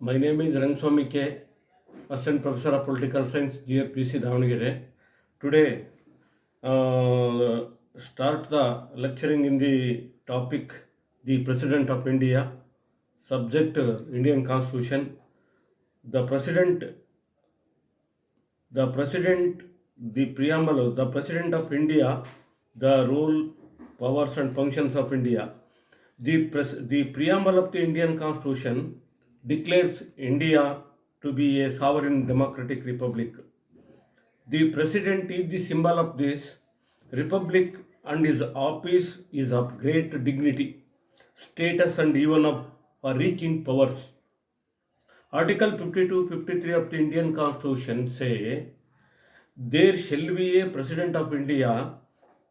My name is Rangaswamy K, Assistant Professor of Political Science, GFGC Davangere. Today, start the lecturing in the topic the President of India, subject Indian Constitution. The President, the President, the preamble, the President of India, the role, powers, and functions of India. The preamble of the Indian Constitution declares India to be a sovereign democratic republic. The President is the symbol of this republic, and his office is of great dignity, status, and even of far-reaching powers. Article 52-53 of the Indian Constitution say there shall be a President of India,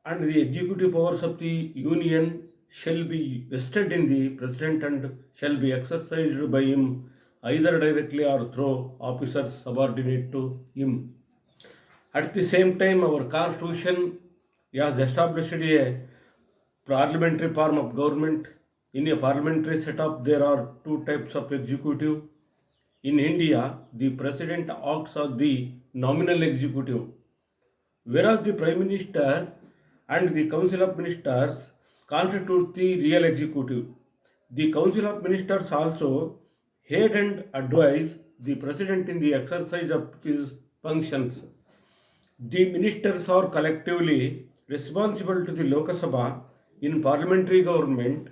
and the executive powers of the Union shall be vested in the President and shall be exercised by him either directly or through officers subordinate to him. At the same time, our Constitution has established a parliamentary form of government. In a parliamentary setup, there are two types of executive. In India, the President acts as the nominal executive, whereas the Prime Minister and the Council of Ministers constitute the real executive. The Council of Ministers also head and advise the President in the exercise of his functions. The ministers are collectively responsible to the Lok Sabha. In parliamentary government,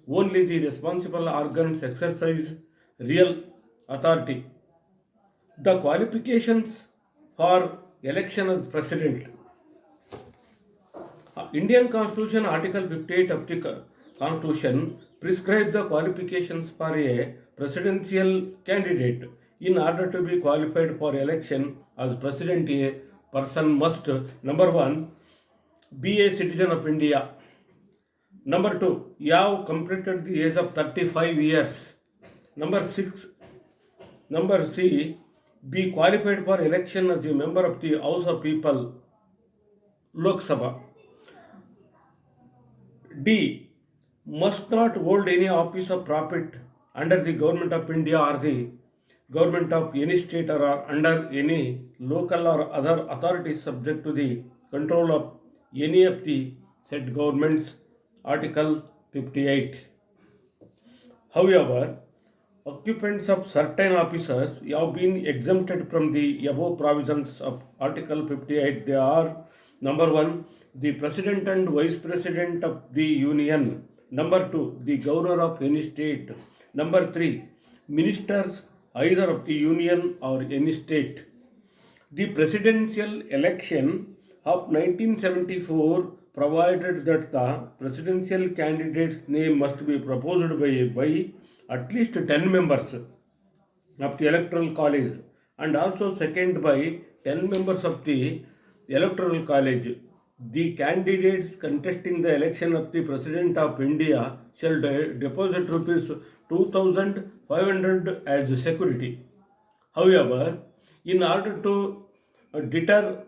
only the responsible organs exercise real authority. The qualifications for election of president. Indian Constitution Article 58 of the Constitution prescribes the qualifications for a presidential candidate. In order to be qualified for election as president, a person must, number one, be a citizen of India. Number two, have completed the age of 35 years. Number C, be qualified for election as a member of the House of People, Lok Sabha. D, must not hold any office of profit under the government of India or the government of any state or under any local or other authorities subject to the control of any of the said governments. Article 58. However, occupants of certain offices have been exempted from the above provisions of Article 58. They are: number one, the President and Vice President of the Union. Number two, the Governor of any state. Number three, ministers either of the Union or any state. The presidential election of 1974 provided that the presidential candidate's name must be proposed by at least 10 members of the electoral college and also seconded by 10 members of the electoral college. The candidates contesting the election of the President of India shall deposit rupees 2,500 as security. However, in order to deter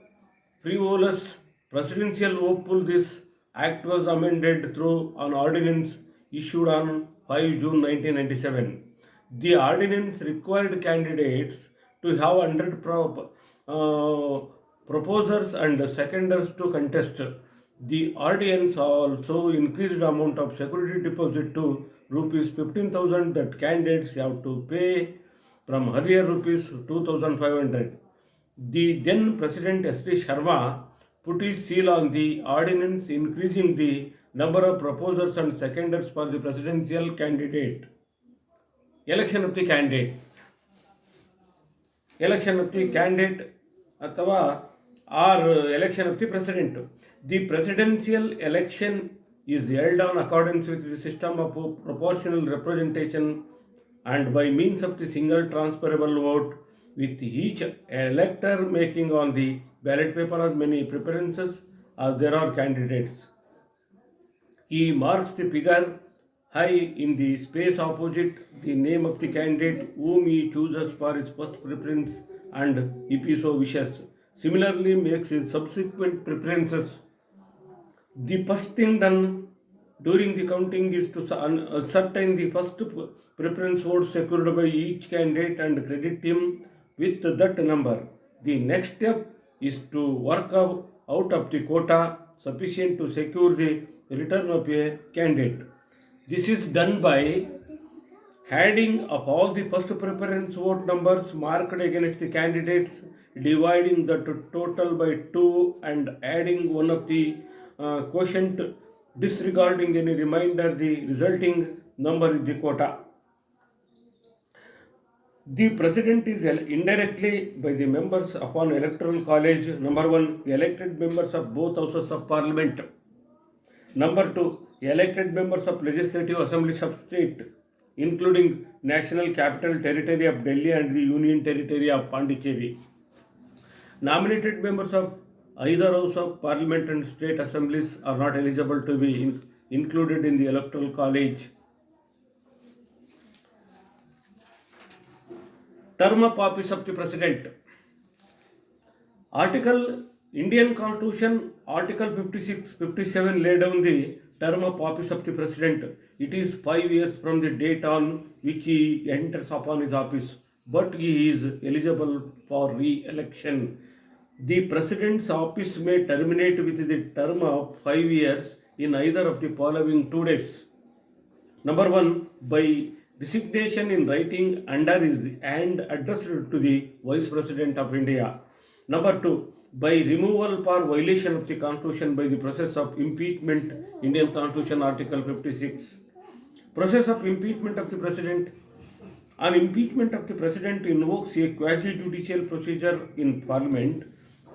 frivolous presidential hopeful, this act was amended through an ordinance issued on 5 June 1997. The ordinance required candidates to have 100 proposers and seconders to contest. The ordinance also increased the amount of security deposit to rupees 15,000 that candidates have to pay from earlier rupees 2,500. The then President S.D. Sharma put his seal on the ordinance, increasing the number of proposers and seconders for the presidential candidate. Election of the candidate ಅಥವಾ election of the president. The presidential election is held on accordance with the system of proportional representation and by means of the single transferable vote, with each elector making on the ballot paper as many preferences as there are candidates. He marks the figure high in the space opposite the name of the candidate whom he chooses for his first preference, and if he so wishes, similarly makes his subsequent preferences. The first thing done during the counting is to ascertain the first preference vote secured by each candidate and credit him with that number. The next step is to work out of the quota sufficient to secure the return of a candidate. This is done by adding up all the first preference vote numbers marked against the candidates, dividing the total by 2 and adding one of the quotient, disregarding any remainder, the resulting number is the quota. The president is indirectly by the members upon electoral college. Number 1, elected members of both houses of parliament. Number 2, elected members of legislative assemblies of state, including National Capital Territory of Delhi and the Union Territory of Pondicherry. Nominated members of either house of parliament and state assemblies are not eligible to be included in the electoral college. Term of office of the president. Indian Constitution, Article 56, 57 lay down the term of office of the president. It is 5 years from the date on which he enters upon his office, but he is eligible for re-election. The president's office may terminate with the term of 5 years in either of the following 2 days. Number 1, by resignation in writing under his and addressed to the Vice President of India. Number 2, by removal for violation of the Constitution by the process of impeachment, Indian Constitution Article 56. Process of impeachment of the President. An impeachment of the President invokes a quasi-judicial procedure in Parliament.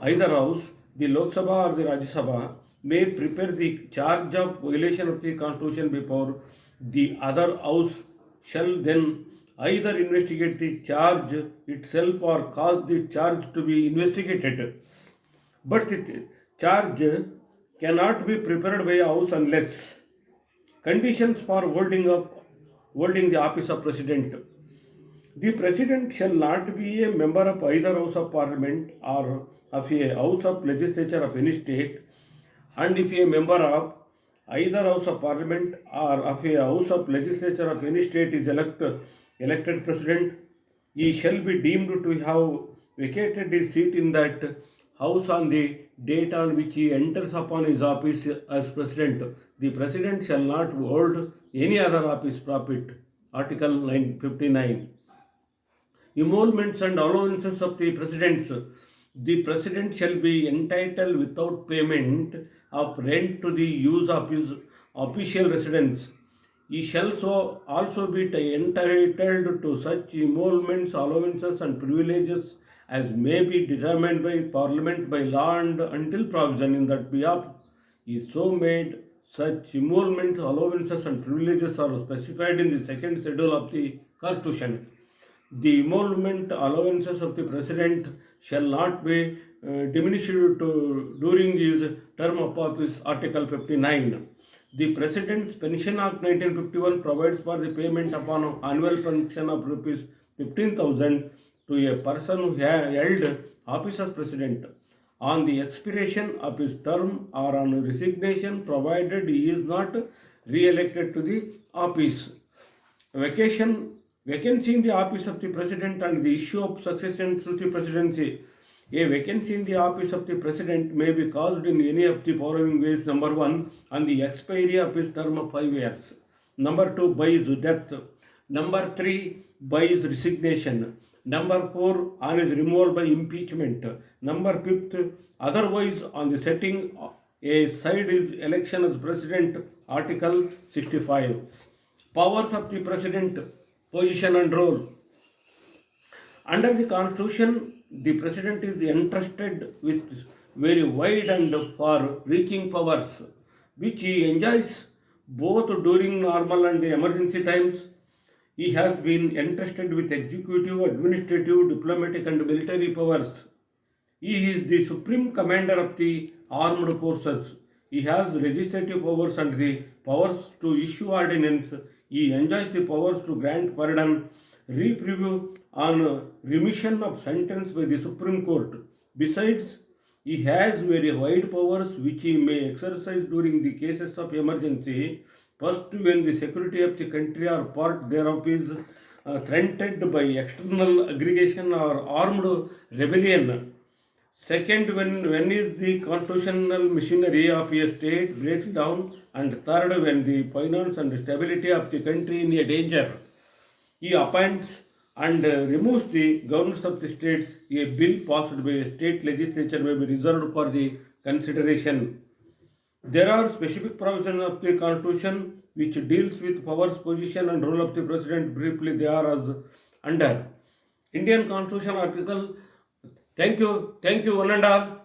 Either House, the Lok Sabha or the Rajya Sabha, may prepare the charge of violation of the Constitution before the other House shall then either investigate the charge itself or cause the charge to be investigated. But the charge cannot be prepared by a House unless conditions for holding the office of President. The President shall not be a member of either House of Parliament or of a House of Legislature of any state, and if a member of either House of Parliament or of a House of Legislature of any state is elected President, he shall be deemed to have vacated his seat in that House on the date on which he enters upon his office as President. The President shall not hold any other office profit. Article 959. Emoluments and allowances of the Presidents. The President shall be entitled without payment of rent to the use of his official residence. He shall also be entitled to such emoluments, allowances and privileges as may be determined by Parliament by law and until provision in that behalf is so made. Such emoluments, allowances and privileges are specified in the second schedule of the Constitution. The emolument allowances of the President shall not be diminished during his term of office. Article 59. The President's Pension Act 1951 provides for the payment upon annual pension of Rs 15,000 to a person who held office as President on the expiration of his term or on resignation, provided he is not re-elected to the office. Vacancy in the office of the President and the issue of succession to the presidency. A vacancy in the office of the President may be caused in any of the following ways. Number 1, on the expiry of his term of 5 years. Number 2, by his death. Number 3, by his resignation. Number 4, on his removal by impeachment. Number 5, otherwise on the setting aside his election as President. Article 65. Powers of the President, position and role. Under the Constitution, the President is entrusted with very wide and far-reaching powers, which he enjoys both during normal and emergency times. He has been entrusted with executive, administrative, diplomatic and military powers. He is the supreme commander of the armed forces. He has legislative powers and the powers to issue ordinance. He enjoys the powers to grant pardon, reprieve on remission of sentence by the Supreme Court. Besides, He has very wide powers which he may exercise during the cases of emergency. First, when the security of the country or part thereof is threatened by external aggregation or armed rebellion. Second, when is the constitutional machinery of a state breaks down. And third, when the finance and stability of the country in a danger. He appoints and removes the governors of the states. A bill passed by a state legislature may be reserved for the consideration. There are specific provisions of the Constitution which deals with powers, position, and role of the President. Briefly, they are as under Indian Constitution article. Thank you, one and all.